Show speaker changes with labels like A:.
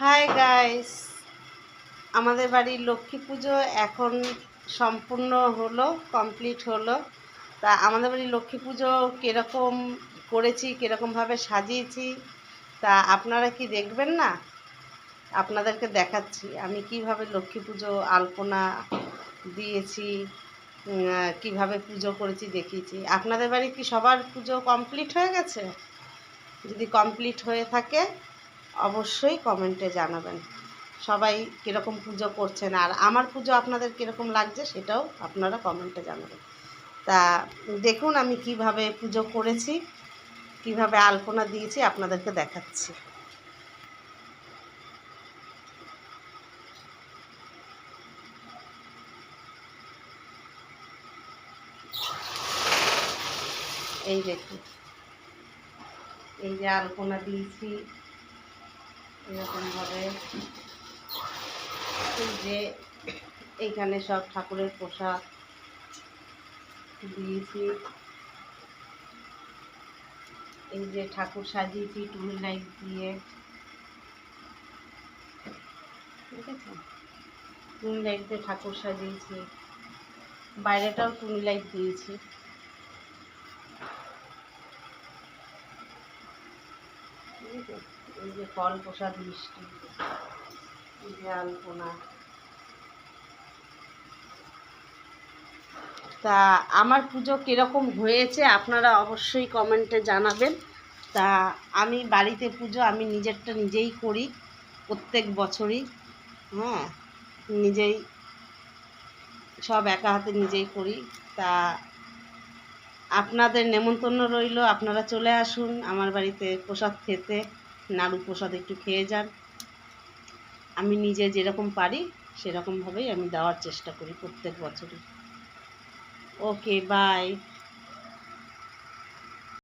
A: Hi guys, আমাদের বাড়ির লক্ষ্মী পুজো এখন সম্পূর্ণ হলো, কমপ্লিট হলো। তা আমাদের বাড়ির লক্ষ্মী পুজো কীরকম করেছি, কীরকমভাবে সাজিয়েছি, তা আপনারা কি দেখবেন না? আপনাদেরকে দেখাচ্ছি আমি কিভাবে লক্ষ্মী পুজো আলপনা দিয়েছি, কিভাবে পুজো করেছি দেখিয়েছি। আপনাদের বাড়ি কি সবার পুজো কমপ্লিট হয়ে গেছে? যদি কমপ্লিট হয়ে থাকে অবশ্যই কমেন্টে জানাবেন সবাই কীরকম পুজো করছেন, আর আমার পুজো আপনাদের কীরকম লাগছে সেটাও আপনারা কমেন্টে জানাবেন। তা দেখুন আমি কিভাবে পুজো করেছি, কিভাবে আলপনা দিয়েছি আপনাদেরকে দেখাচ্ছি। এই দেখুন, এই যে আলপনা দিয়েছি এরকমভাবে, এই যে এইখানে সব ঠাকুরের প্রসাদ দিয়েছি, এই যে ঠাকুর সাজিয়েছি টুনি লাইট দিয়ে, ঠিক আছে, টুনি লাইট দিয়ে ঠাকুর সাজিয়েছি, বাইরেটাও টুনি লাইট দিয়েছি। এই যে ফল প্রসাদ মিষ্টি, এই যে আলপনা। তা আমার পুজো কীরকম হয়েছে আপনারা অবশ্যই কমেন্টে জানাবেন। তা আমি বাড়িতে পুজো আমি নিজেরটা নিজেই করি প্রত্যেক বছরই, হ্যাঁ, নিজেই সব একা হাতে নিজেই করি। তা আপনাদের নেমন্তন্ন রইল, আপনারা চলে আসুন আমার বাড়িতে প্রসাদ খেতে, নাড়ু প্রসাদ একটু খেয়ে যান। আমি নিজে যেরকম পারি সেরকমভাবেই আমি দেওয়ার চেষ্টা করি প্রত্যেক বছরই। ওকে, বাই।